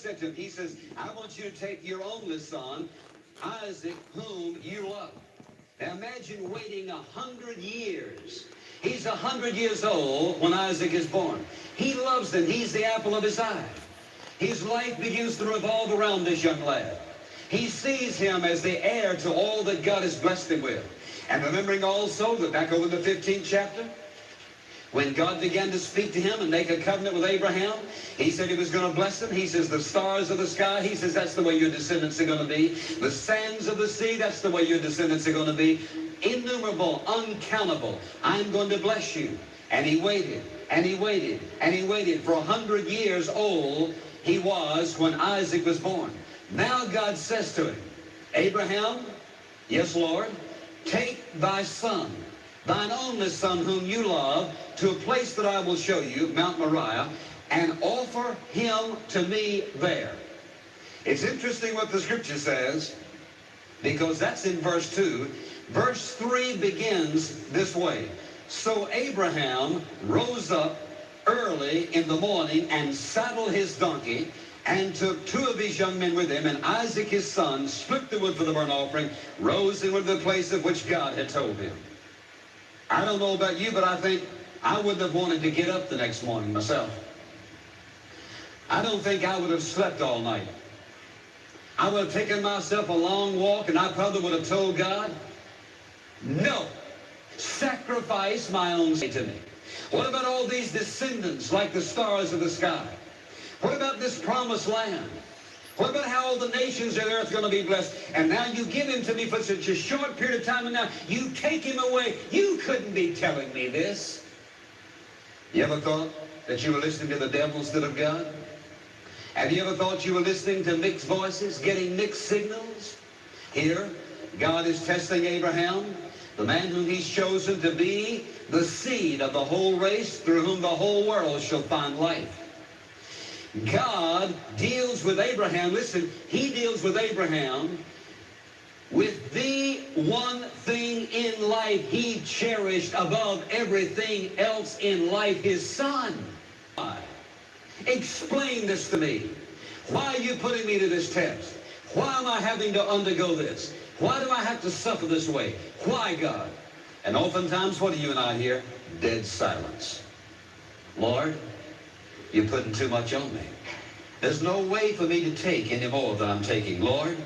said to him, he says, I want you to take your only son, Isaac, whom you love. Now imagine waiting 100 years. He's 100 years old when Isaac is born. He loves him. He's the apple of his eye. His life begins to revolve around this young lad. He sees him as the heir to all that God has blessed him with. And remembering also that back over in the 15th chapter, when God began to speak to him and make a covenant with Abraham, he said he was going to bless him. He says, the stars of the sky, he says, that's the way your descendants are going to be. The sands of the sea, that's the way your descendants are going to be. Innumerable, uncountable. I'm going to bless you. And he waited, and he waited, and he waited. For 100 years old he was when Isaac was born. Now God says to him, Abraham, yes, Lord, take thy son, thine only son whom you love, to a place that I will show you, Mount Moriah, and offer him to me there. It's interesting what the scripture says, because that's in verse 2. Verse 3 begins this way. So Abraham rose up early in the morning and saddled his donkey, and took 2 of his young men with him, and Isaac his son, split the wood for the burnt offering, rose and went to the place of which God had told him. I don't know about you, but I think I wouldn't have wanted to get up the next morning myself. I don't think I would have slept all night. I would have taken myself a long walk, and I probably would have told God, no, sacrifice my own son to me. What about all these descendants like the stars of the sky? What about this promised land? What about how all the nations of the earth are going to be blessed? And now you give him to me for such a short period of time, and now you take him away. You couldn't be telling me this. You ever thought that you were listening to the devil instead of God? Have you ever thought you were listening to mixed voices, getting mixed signals? Here, God is testing Abraham, the man whom he's chosen to be the seed of the whole race, through whom the whole world shall find life. God deals with Abraham, listen, he deals with Abraham with the one thing in life he cherished above everything else in life, his son. Why? Explain this to me. Why are you putting me to this test? Why am I having to undergo this? Why do I have to suffer this way? Why, God? And oftentimes, what do you and I hear? Dead silence. Lord, you're putting too much on me. There's no way for me to take any more than I'm taking. Lord,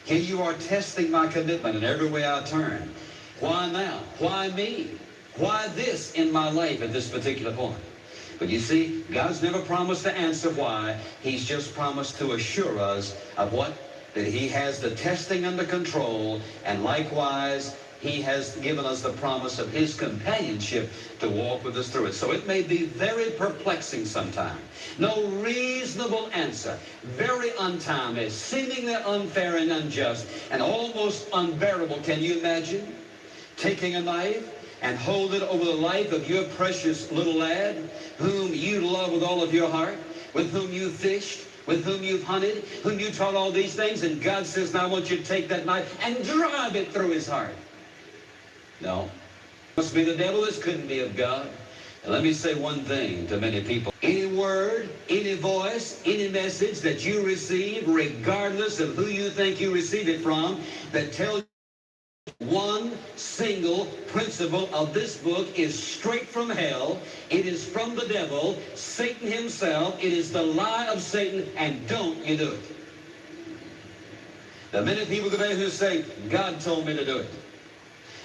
here you are testing my commitment in every way I turn. Why now? Why me? Why this in my life at this particular point? But you see, God's never promised to answer why. He's just promised to assure us of what? That he has the testing under control, and likewise, he has given us the promise of his companionship to walk with us through it. So it may be very perplexing sometimes. No reasonable answer. Very untimely, seemingly unfair and unjust, and almost unbearable. Can you imagine taking a knife and hold it over the life of your precious little lad, whom you love with all of your heart, with whom you fished, with whom you've hunted, whom you taught all these things, and God says, now I want you to take that knife and drive it through his heart? No. It must be the devil. This couldn't be of God. And let me say one thing to many people. Any word, any voice, any message that you receive, regardless of who you think you receive it from, that tells you one single principle of this book is straight from hell. It is from the devil, Satan himself. It is the lie of Satan, and don't you do it. There are many people today who say, God told me to do it.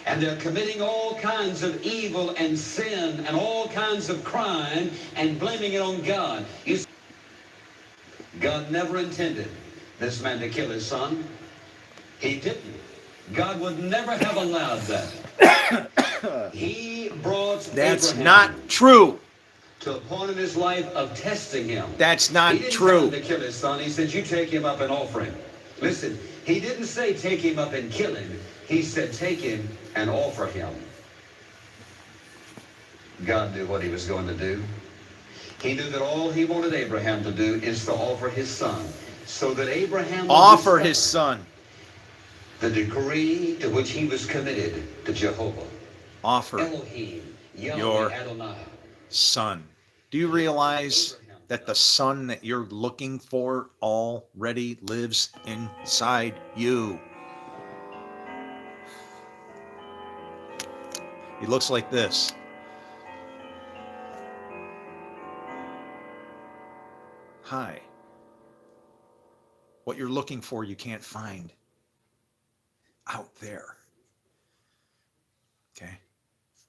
And they're committing all kinds of evil and sin and all kinds of crime and blaming it on God. You see, God never intended this man to kill his son. He didn't. God would never have allowed that. He brought That's Abraham not true. to a point in his life of testing him. That's not He didn't true. tell him to kill his son. He said, you take him up and offer him. Listen, he didn't say take him up and kill him. He said take him and offer him. God knew what he was going to do. He knew that all he wanted Abraham to do is to offer his son, so that Abraham would Offer discover his son. the degree to which he was committed to Jehovah. Offer Elohim, Yahweh, your Adonai. son. Do you realize that the son that you're looking for already lives inside you. He looks like this. Hi. What you're looking for, you can't find out there. Okay?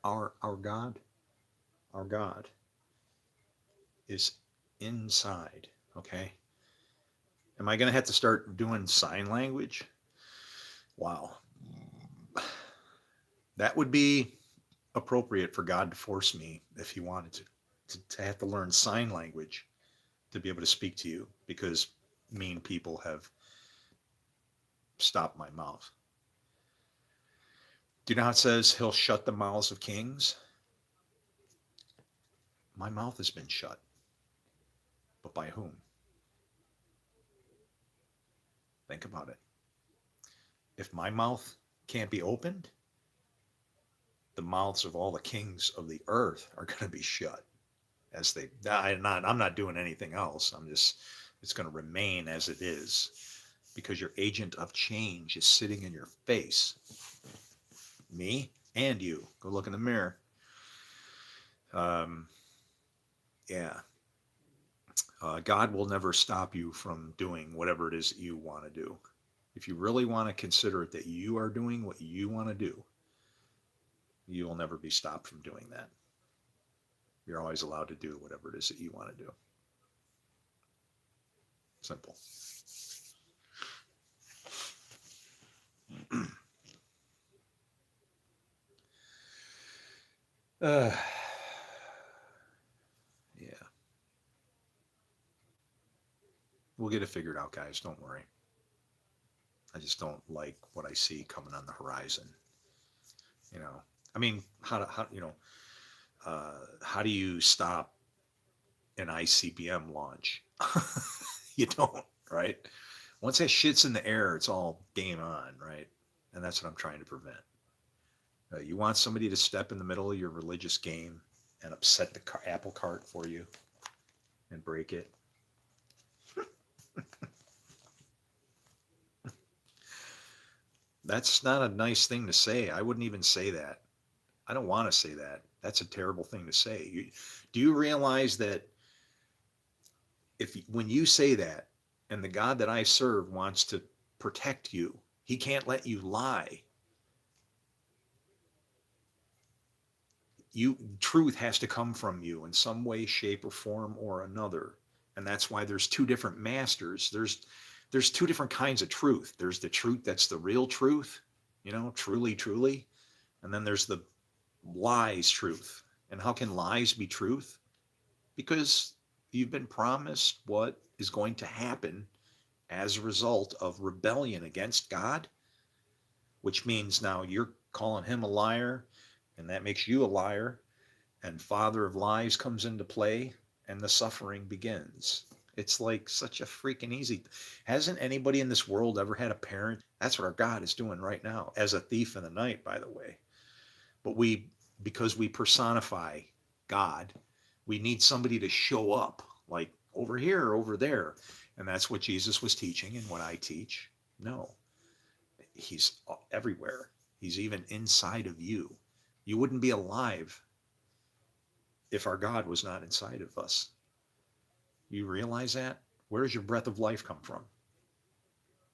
Our God is inside. Okay? Am I going to have to start doing sign language? Wow. That would be appropriate for God to force me, if he wanted to have to learn sign language to be able to speak to you, because mean people have stopped my mouth. Do you know how it says he'll shut the mouths of kings? My mouth has been shut. But by whom? Think about it. If my mouth can't be opened, the mouths of all the kings of the earth are going to be shut. As they, I'm not doing anything else. It's going to remain as it is, because your agent of change is sitting in your face. Me and you. Go look in the mirror. Yeah. God will never stop you from doing whatever it is that you want to do. If you really want to consider it that you are doing what you want to do, you will never be stopped from doing that. You're always allowed to do whatever it is that you want to do. Simple. Yeah. We'll get it figured out, guys. Don't worry. I just don't like what I see coming on the horizon. You know, I mean, how do you stop an ICBM launch? You don't, right? Once that shit's in the air, it's all game on, right? And that's what I'm trying to prevent. You want somebody to step in the middle of your religious game and upset the apple cart for you and break it. That's not a nice thing to say. I wouldn't even say that. I don't want to say that. That's a terrible thing to say. Do you realize that when you say that, and the God that I serve wants to protect you, he can't let you lie. Truth has to come from you in some way, shape, or form or another. And that's why there's two different masters. There's two different kinds of truth. There's the truth that's the real truth, truly, truly. And then there's the lies truth. And how can lies be truth? Because you've been promised what is going to happen as a result of rebellion against God, which means now you're calling him a liar, and that makes you a liar, and father of lies comes into play, and the suffering begins. It's like such a freaking easy. Hasn't anybody in this world ever had a parent? That's what our God is doing right now, as a thief in the night, by the way. But because we personify God, we need somebody to show up, like over here or over there. And that's what Jesus was teaching and what I teach. No, he's everywhere. He's even inside of you. You wouldn't be alive if our God was not inside of us. You realize that? Where does your breath of life come from?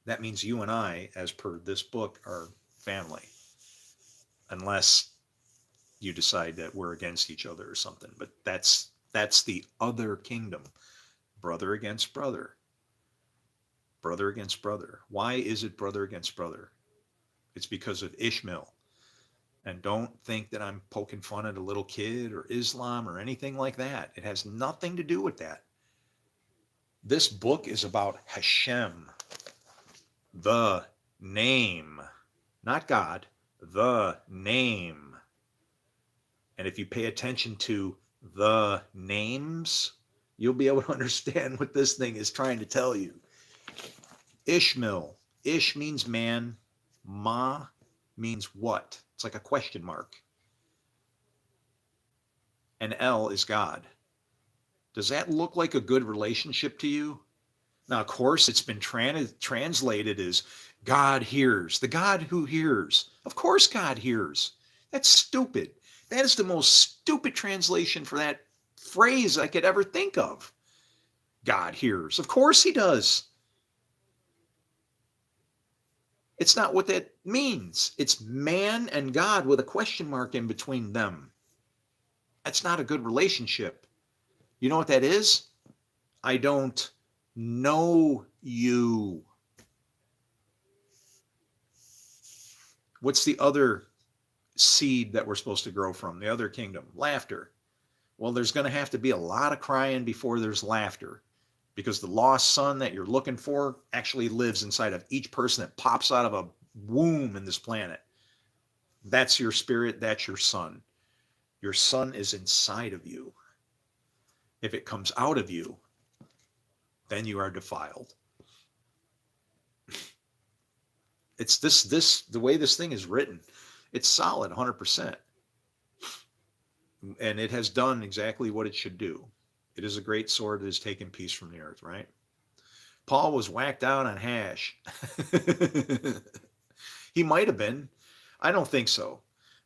That means you and I, as per this book, are family. Unless you decide that we're against each other or something. But that's the other kingdom. Brother against brother. Brother against brother. Why is it brother against brother? It's because of Ishmael. And don't think that I'm poking fun at a little kid or Islam or anything like that. It has nothing to do with that. This book is about Hashem, the name, not God, the name. And if you pay attention to the names, you'll be able to understand what this thing is trying to tell you. Ishmael. Ish means man. Ma means what? It's like a question mark. And El is God. Does that look like a good relationship to you? Now, of course, it's been translated as God hears, the God who hears. Of course, God hears. That's stupid. That is the most stupid translation for that phrase I could ever think of. God hears. Of course, he does. It's not what that means. It's man and God with a question mark in between them. That's not a good relationship. You know what that is? I don't know you. What's the other seed that we're supposed to grow from? The other kingdom? Laughter. Well, there's going to have to be a lot of crying before there's laughter, because the lost son that you're looking for actually lives inside of each person that pops out of a womb in this planet. That's your spirit. That's your son. Your son is inside of you. If it comes out of you, then you are defiled. It's the way this thing is written. It's solid 100%. And it has done exactly what it should do. It is a great sword that has taken peace from the earth, right? Paul was whacked out on hash. He might have been. I don't think so.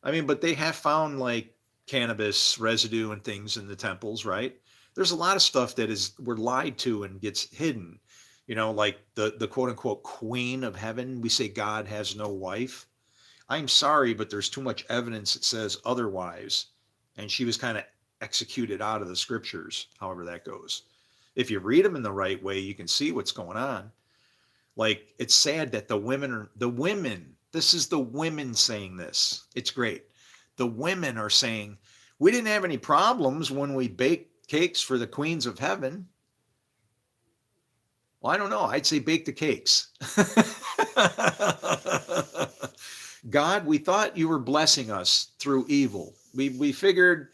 I mean, but they have found like cannabis residue and things in the temples, right? There's a lot of stuff that we're lied to and gets hidden. You know, like the quote unquote queen of heaven. We say God has no wife. I'm sorry, but there's too much evidence that says otherwise. And she was kind of executed out of the scriptures, however that goes. If you read them in the right way, you can see what's going on. Like, it's sad that the women, this is the women saying this. It's great. The women are saying, we didn't have any problems when we baked cakes for the queens of heaven. Well, I don't know. I'd say bake the cakes. God, we thought you were blessing us through evil. We figured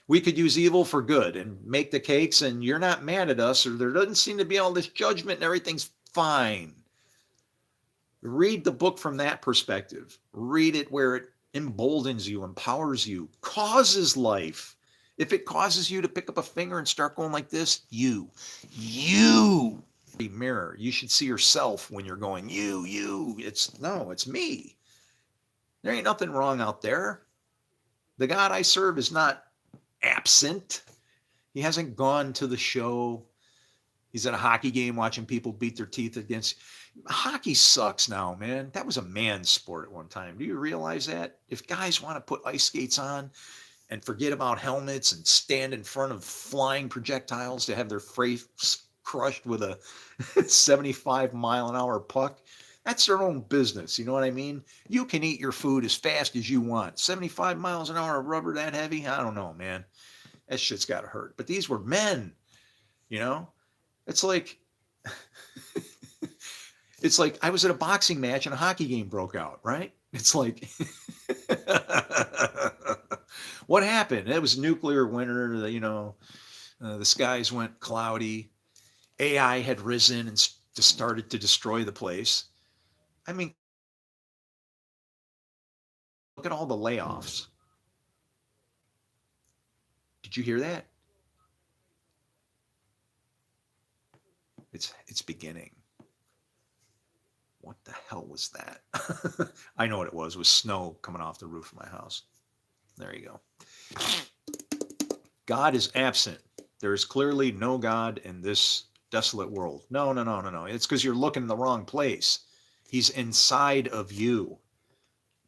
we could use evil for good and make the cakes, and you're not mad at us, or there doesn't seem to be all this judgment and everything's fine. Read the book from that perspective. Read it where it emboldens you, empowers you, causes life. If it causes you to pick up a finger and start going like this, you. Mirror. You should see yourself when you're going, you. It's me. There ain't nothing wrong out there. The God I serve is not absent. He hasn't gone to the show. He's at a hockey game watching people beat their teeth against. Hockey sucks now, man. That was a man's sport at one time. Do you realize that? If guys want to put ice skates on and forget about helmets and stand in front of flying projectiles to have their face crushed with a 75-mile-an-hour puck, that's their own business. You know what I mean? You can eat your food as fast as you want. 75 miles an hour of rubber that heavy? I don't know, man. That shit's got to hurt. But these were men, you know? It's like I was at a boxing match and a hockey game broke out, right? It's like, what happened? It was nuclear winter, the skies went cloudy. AI had risen and started to destroy the place. I mean, look at all the layoffs. Did you hear that? It's beginning. What the hell was that? I know what it was. It was snow coming off the roof of my house. There you go. God is absent. There is clearly no God in this desolate world. No. It's because you're looking in the wrong place. He's inside of you,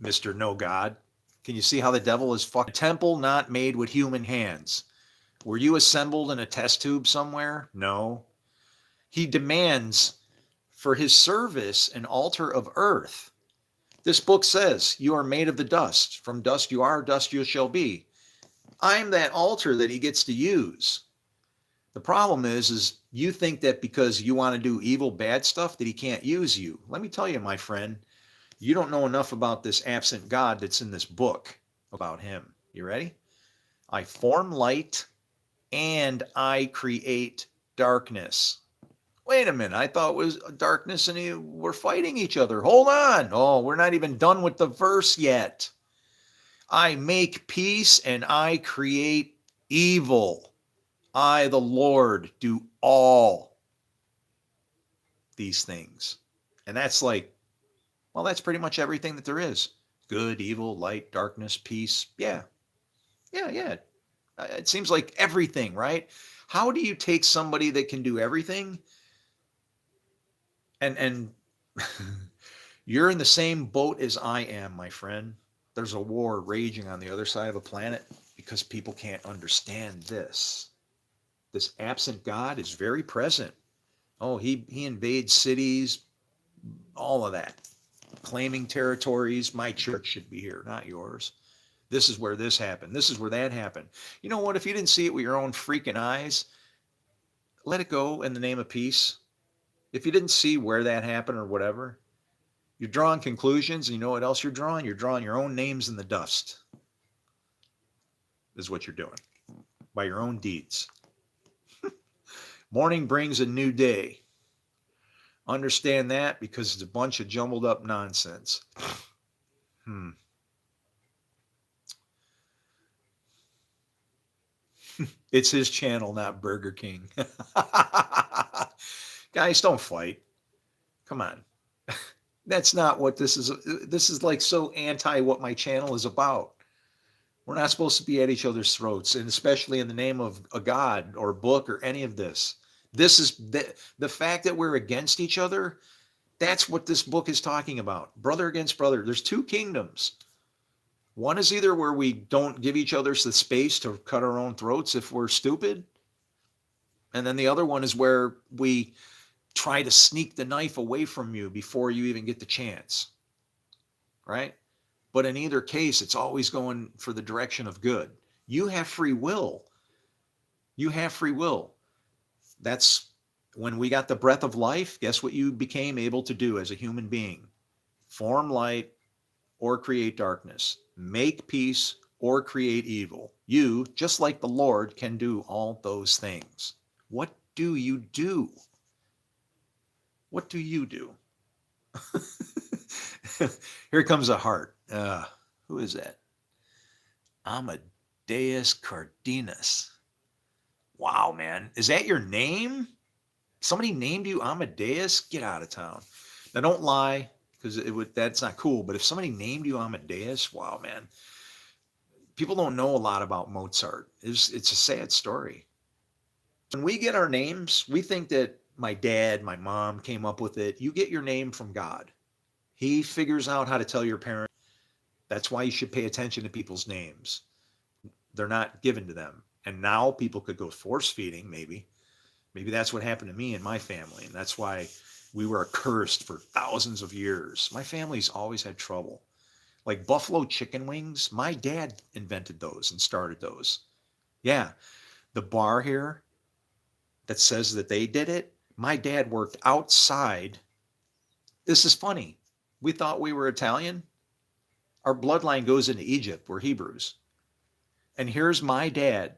Mr. No God. Can you see how the devil is fucking? Temple not made with human hands. Were you assembled in a test tube somewhere? No. He demands for his service an altar of earth. This book says, you are made of the dust. From dust you are, dust you shall be. I'm that altar that he gets to use. The problem is you think that because you want to do evil, bad stuff, that he can't use you. Let me tell you, my friend, you don't know enough about this absent God that's in this book about him. You ready? I form light and I create darkness. Wait a minute. I thought it was darkness and we're fighting each other. Hold on. Oh, we're not even done with the verse yet. I make peace and I create evil. I, the Lord, do all these things. And that's like, well, that's pretty much everything that there is. Good, evil, light, darkness, peace. Yeah. Yeah, yeah. It seems like everything, right? How do you take somebody that can do everything and you're in the same boat as I am, my friend. There's a war raging on the other side of the planet because people can't understand this. This absent God is very present. Oh, he invades cities, all of that. Claiming territories. My church should be here, not yours. This is where this happened. This is where that happened. You know what? If you didn't see it with your own freaking eyes, let it go in the name of peace. If you didn't see where that happened or whatever, you're drawing conclusions. And you know what else you're drawing? You're drawing your own names in the dust, is what you're doing by your own deeds. Morning brings a new day. Understand that because it's a bunch of jumbled up nonsense. It's his channel, not Burger King. Guys, don't fight. Come on. That's not what this is. This is like so anti what my channel is about. We're not supposed to be at each other's throats, and especially in the name of a God or a book or any of this. This is the fact that we're against each other. That's what this book is talking about. Brother against brother. There's two kingdoms. One is either where we don't give each other the space to cut our own throats if we're stupid. And then the other one is where we try to sneak the knife away from you before you even get the chance. Right? But in either case, it's always going for the direction of good. You have free will. You have free will. That's when we got the breath of life. Guess what you became able to do as a human being? Form light or create darkness. Make peace or create evil. You, just like the Lord, can do all those things. What do you do? What do you do? Here comes a heart. Who is that? Amadeus Cardenas. Wow, man. Is that your name? Somebody named you Amadeus? Get out of town. Now, don't lie, because that's not cool. But if somebody named you Amadeus, wow, man. People don't know a lot about Mozart. It's a sad story. When we get our names, we think that my dad, my mom came up with it. You get your name from God. He figures out how to tell your parents. That's why you should pay attention to people's names. They're not given to them. And now people could go force feeding, maybe. Maybe that's what happened to me and my family. And that's why we were accursed for thousands of years. My family's always had trouble. Like buffalo chicken wings, my dad invented those and started those. Yeah, the bar here that says that they did it, my dad worked outside. This is funny. We thought we were Italian. Our bloodline goes into Egypt. We're Hebrews. And here's my dad,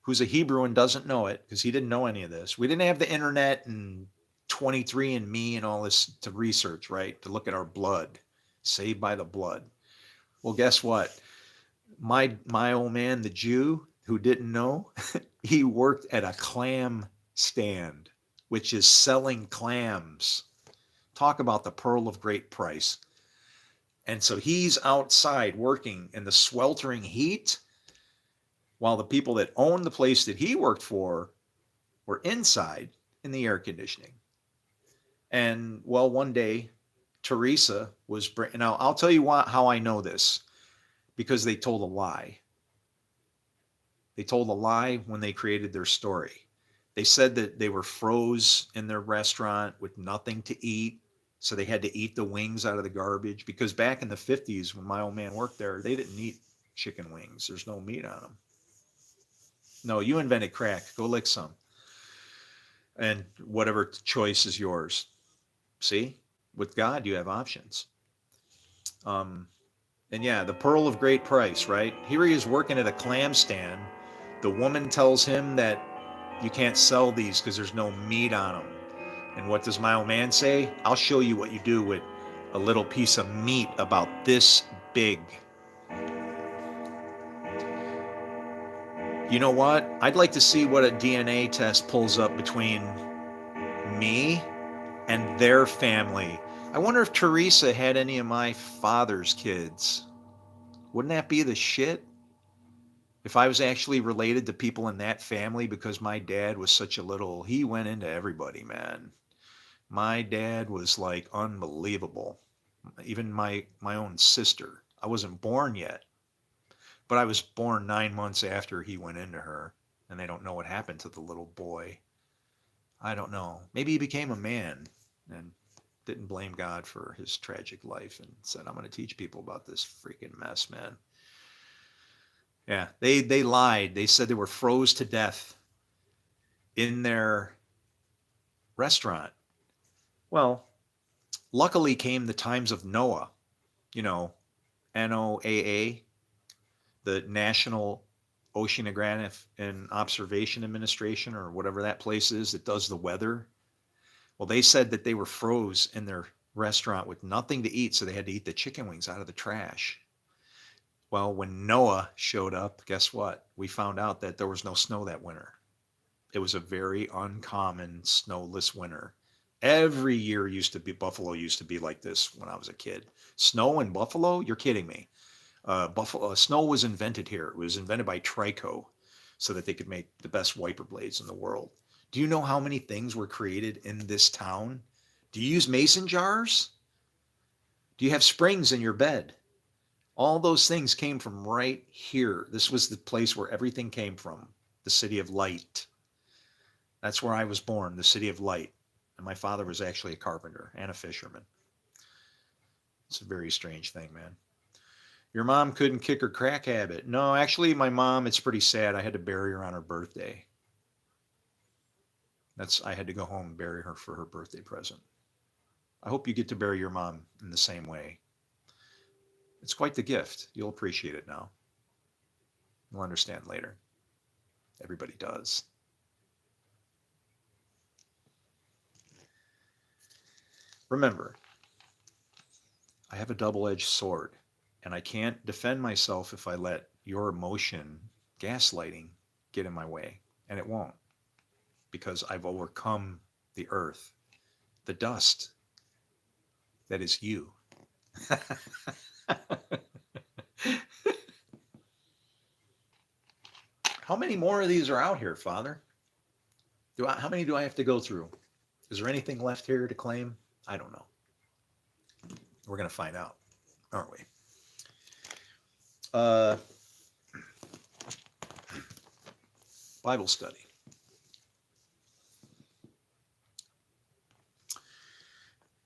who's a Hebrew and doesn't know it because he didn't know any of this. We didn't have the internet and 23andMe and all this to research, right? To look at our blood, saved by the blood. Well, guess what? My old man, the Jew who didn't know, he worked at a clam stand, which is selling clams. Talk about the pearl of great price. And so he's outside working in the sweltering heat, while the people that owned the place that he worked for were inside in the air conditioning. And well, one day, Teresa was now I'll tell you how I know this, because they told a lie. They told a lie when they created their story. They said that they were froze in their restaurant with nothing to eat, so they had to eat the wings out of the garbage, because back in the 50s when my old man worked there, they didn't eat chicken wings. There's no meat on them. No, you invented crack. Go lick some. And whatever choice is yours. See? With God, you have options. And yeah, the pearl of great price, right? Here he is working at a clam stand. The woman tells him that you can't sell these because there's no meat on them. And what does my old man say? I'll show you what you do with a little piece of meat about this big. You know what? I'd like to see what a DNA test pulls up between me and their family. I wonder if Teresa had any of my father's kids. Wouldn't that be the shit? If I was actually related to people in that family, because my dad was such a little, he went into everybody, man. My dad was like unbelievable. Even my own sister. I wasn't born yet, but I was born 9 months after he went into her, and they don't know what happened to the little boy. I don't know. Maybe he became a man and didn't blame God for his tragic life and said, I'm going to teach people about this freaking mess, man. Yeah, they lied. They said they were froze to death in their restaurant. Well, luckily came the times of NOAA, you know, NOAA, the National Oceanographic and Observation Administration, or whatever that place is that does the weather. Well, they said that they were froze in their restaurant with nothing to eat, so they had to eat the chicken wings out of the trash. Well, when Noah showed up, guess what? We found out that there was no snow that winter. It was a very uncommon snowless winter. Every year Buffalo used to be like this when I was a kid. Snow in Buffalo? You're kidding me. Snow was invented here. It was invented by Trico so that they could make the best wiper blades in the world. Do you know how many things were created in this town? Do you use mason jars? Do you have springs in your bed? All those things came from right here. This was the place where everything came from, the city of light. That's where I was born, the city of light. And my father was actually a carpenter and a fisherman. It's a very strange thing, man. Your mom couldn't kick her crack habit. No, actually, my mom, it's pretty sad. I had to bury her on her birthday. I had to go home and bury her for her birthday present. I hope you get to bury your mom in the same way. It's quite the gift. You'll appreciate it now. You'll understand later. Everybody does. Remember, I have a double-edged sword, and I can't defend myself if I let your emotion, gaslighting, get in my way. And it won't, because I've overcome the earth, the dust that is you. How many more of these are out here, Father? How many do I have to go through? Is there anything left here to claim? I don't know. We're going to find out, aren't we? Bible study.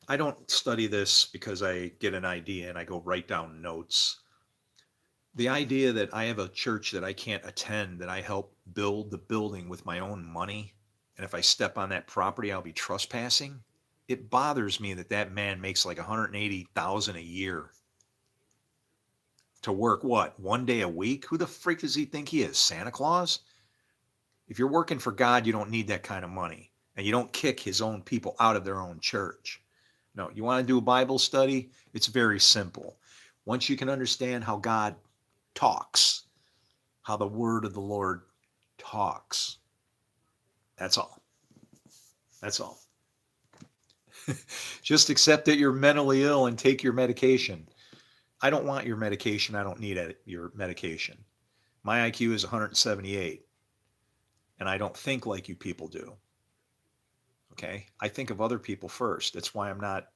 I don't study this because I get an idea and I go write down notes. The idea that I have a church that I can't attend, that I help build the building with my own money, and if I step on that property, I'll be trespassing. It bothers me that man makes like $180,000 a year to work what, 1 day a week? Who the freak does he think he is, Santa Claus? If you're working for God, you don't need that kind of money, and you don't kick his own people out of their own church. No, you want to do a Bible study? It's very simple. Once you can understand how God talks, how the word of the Lord talks, that's all. That's all. Just accept that you're mentally ill and take your medication. I don't want your medication. I don't need your medication. My IQ is 178, and I don't think like you people do. Okay? I think of other people first. That's why I'm not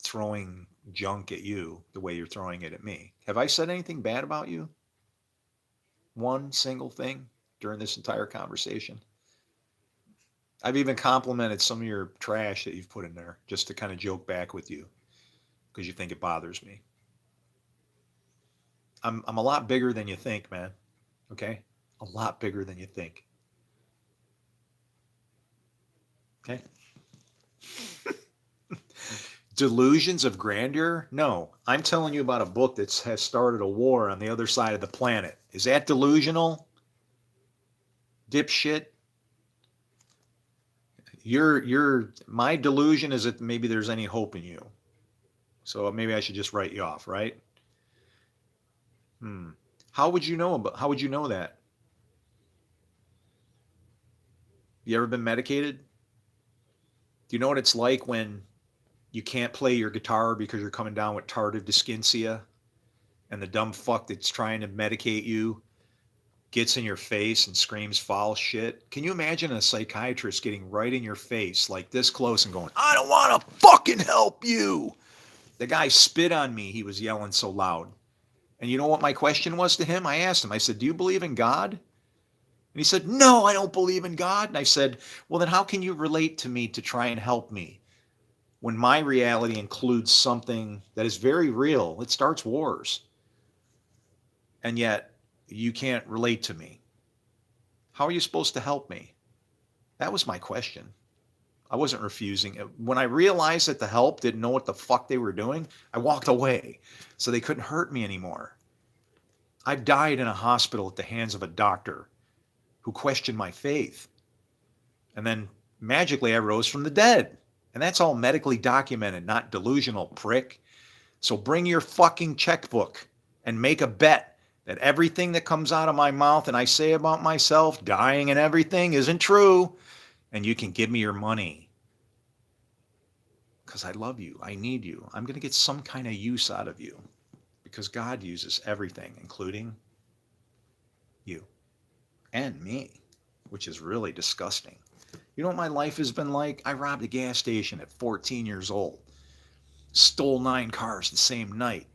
throwing junk at you the way you're throwing it at me. Have I said anything bad about you? One single thing during this entire conversation? I've even complimented some of your trash that you've put in there just to kind of joke back with you because you think it bothers me. I'm a lot bigger than you think, man. Okay? A lot bigger than you think. Okay? Delusions of grandeur? No. I'm telling you about a book that has started a war on the other side of the planet. Is that delusional? Dipshit? My delusion is that maybe there's any hope in you. So maybe I should just write you off, right? How would you know that? You ever been medicated? Do you know what it's like when you can't play your guitar because you're coming down with tardive dyskinesia and the dumb fuck that's trying to medicate you gets in your face and screams foul shit? Can you imagine a psychiatrist getting right in your face like this close and going, I don't want to fucking help you? The guy spit on me. He was yelling so loud. And you know what my question was to him? I asked him, I said, do you believe in God? And he said, no, I don't believe in God. And I said, well, then how can you relate to me to try and help me when my reality includes something that is very real? It starts wars. And yet you can't relate to me. How are you supposed to help me? That was my question. I wasn't refusing. When I realized that the help didn't know what the fuck they were doing, I walked away so they couldn't hurt me anymore. I've died in a hospital at the hands of a doctor who questioned my faith. And then magically I rose from the dead. And that's all medically documented, not delusional, prick. So bring your fucking checkbook and make a bet that everything that comes out of my mouth and I say about myself, dying and everything, isn't true. And you can give me your money. Because I love you. I need you. I'm going to get some kind of use out of you. Because God uses everything, including you and me, which is really disgusting. You know what my life has been like? I robbed a gas station at 14 years old. Stole 9 cars the same night.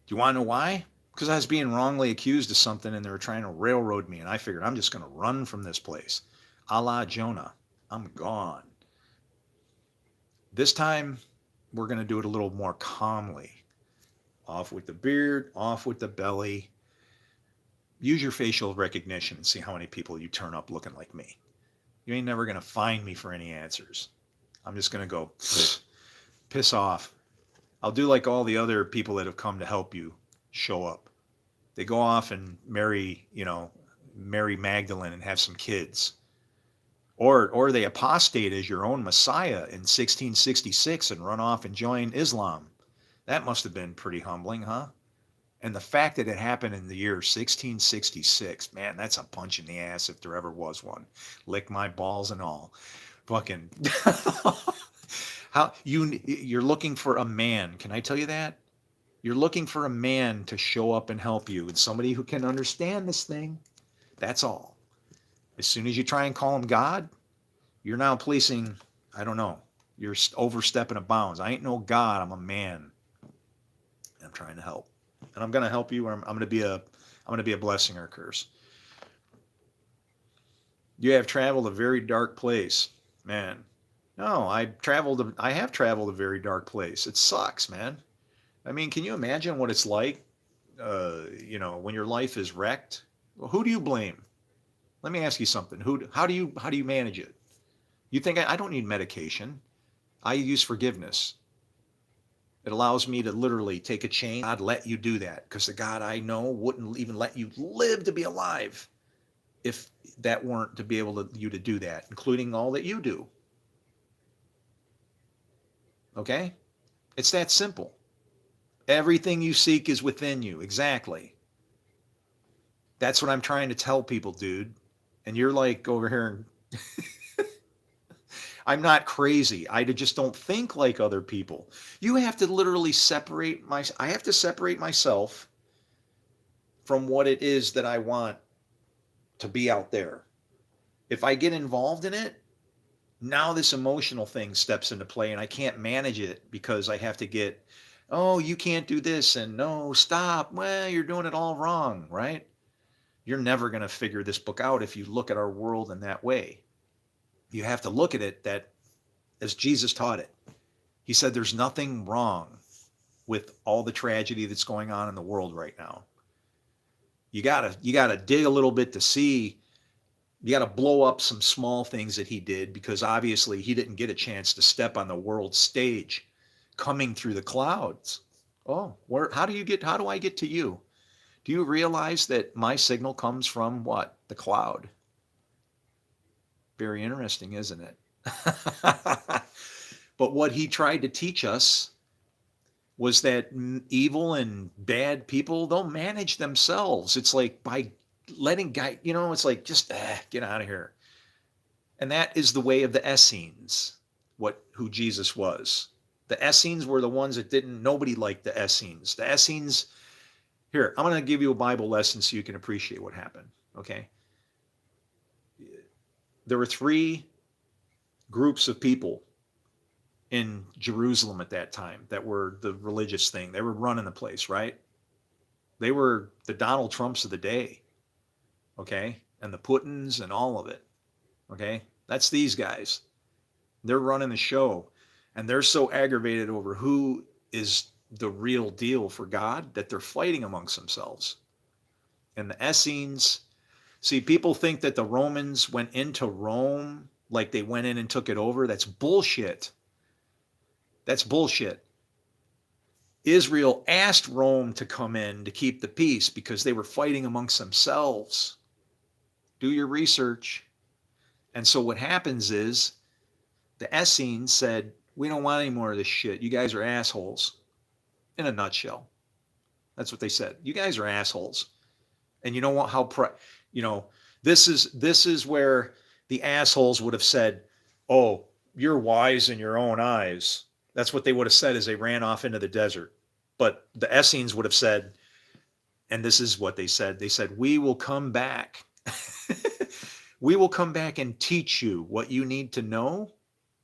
Do you want to know why? Because I was being wrongly accused of something and they were trying to railroad me. And I figured I'm just going to run from this place. A la Jonah. I'm gone. This time, we're going to do it a little more calmly. Off with the beard, off with the belly. Use your facial recognition and see how many people you turn up looking like me. You ain't never going to find me for any answers. I'm just going to go piss off. I'll do like all the other people that have come to help you show up. They go off and marry Magdalene and have some kids. Or they apostate as your own Messiah in 1666 and run off and join Islam. That must have been pretty humbling, huh? And the fact that it happened in the year 1666, man, that's a punch in the ass if there ever was one. Lick my balls and all. Fucking you're looking for a man. Can I tell you that? You're looking for a man to show up and help you, and somebody who can understand this thing. That's all. As soon as you try and call him God, you're now policing, I don't know, you're overstepping a bounds. I ain't no God, I'm a man. And I'm trying to help. And I'm going to help you, or I'm going to be a blessing or a curse. You have traveled a very dark place. Man. No, I have traveled a very dark place. It sucks, man. I mean, can you imagine what it's like, when your life is wrecked? Well, who do you blame? Let me ask you something. How do you manage it? You think I don't need medication. I use forgiveness. It allows me to literally take a chain. God let you do that because the God I know wouldn't even let you live to be alive if that weren't to be able to do that, including all that you do. Okay? It's that simple. Everything you seek is within you. Exactly. That's what I'm trying to tell people, dude. And you're like over here and I'm not crazy. I just don't think like other people. You have to literally I have to separate myself from what it is that I want to be out there. If I get involved in it, now this emotional thing steps into play and I can't manage it because I have to get, oh, you can't do this and no, stop. Well, you're doing it all wrong, right? You're never going to figure this book out if you look at our world in that way. You have to look at it that as Jesus taught it. He said there's nothing wrong with all the tragedy that's going on in the world right now. You gotta dig a little bit to see. You gotta blow up some small things that he did because obviously he didn't get a chance to step on the world stage coming through the clouds. Oh, how do I get to you? Do you realize that my signal comes from what? The cloud. Very interesting, isn't it? But what he tried to teach us was that evil and bad people don't manage themselves. It's like by letting it's like just get out of here. And that is the way of the Essenes, who Jesus was. The Essenes were the ones that nobody liked the Essenes. The Essenes, here, I'm going to give you a Bible lesson so you can appreciate what happened, okay? There were 3 groups of people in Jerusalem at that time that were the religious thing. They were running the place, right? They were the Donald Trumps of the day, okay? And the Putins and all of it, okay? That's these guys. They're running the show. And they're so aggravated over who is the real deal for God that they're fighting amongst themselves. And the Essenes, see, people think that the Romans went into Rome like they went in and took it over. That's bullshit. That's bullshit. Israel asked Rome to come in to keep the peace because they were fighting amongst themselves. Do your research. And so what happens is the Essenes said, we don't want any more of this shit. You guys are assholes. In a nutshell. That's what they said. You guys are assholes. And you know what? This is where the assholes would have said, oh, you're wise in your own eyes. That's what they would have said as they ran off into the desert. But the Essenes would have said, and this is what they said. They said, we will come back. We will come back and teach you what you need to know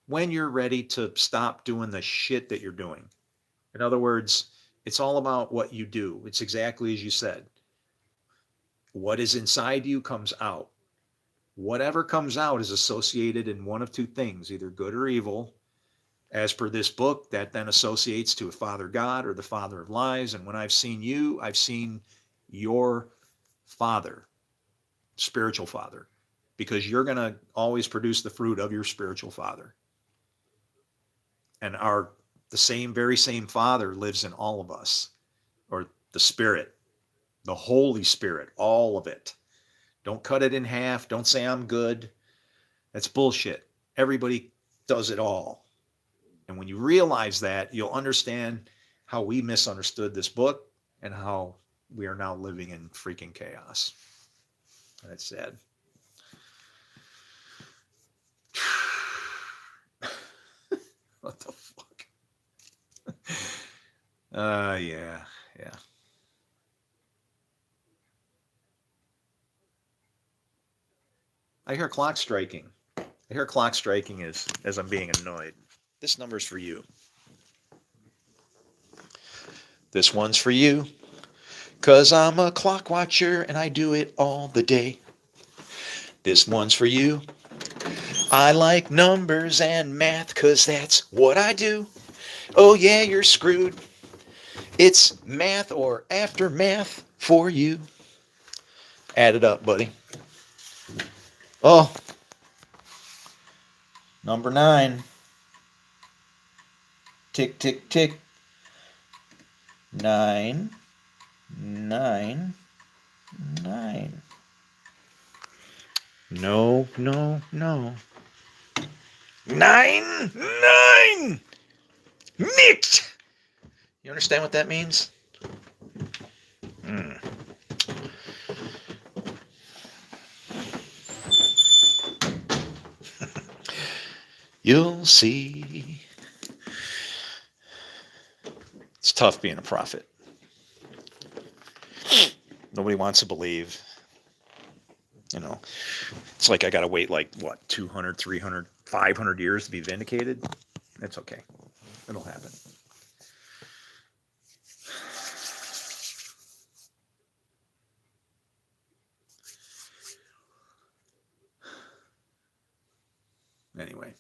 when you're ready to stop doing the shit that you're doing. In other words, it's all about what you do. It's exactly as you said. What is inside you comes out. Whatever comes out is associated in one of 2 things, either good or evil. As per this book, that then associates to a father God or the father of lies. And when I've seen you, I've seen your father, spiritual father, because you're going to always produce the fruit of your spiritual father. And the very same Father lives in all of us, or the Spirit, the Holy Spirit, all of it. Don't cut it in half. Don't say I'm good. That's bullshit. Everybody does it all. And when you realize that, you'll understand how we misunderstood this book and how we are now living in freaking chaos. And it's sad. What the fuck? Yeah. I hear clock striking. As I'm being annoyed. This number's for you. This one's for you. 'Cause I'm a clock watcher and I do it all the day. This one's for you. I like numbers and math 'cause that's what I do. Oh yeah, you're screwed. It's math or aftermath for you. Add it up, buddy. Oh, number 9. Tick, tick, tick. 9, 9, 9. No. 9, 9. Nicht. You understand what that means? You'll see. It's tough being a prophet. Nobody wants to believe. It's like I got to wait 200, 300, 500 years to be vindicated. That's okay. It'll happen. Anyway.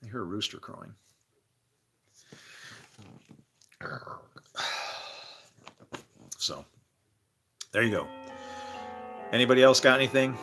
I hear a rooster crowing. So, there you go. Anybody else got anything?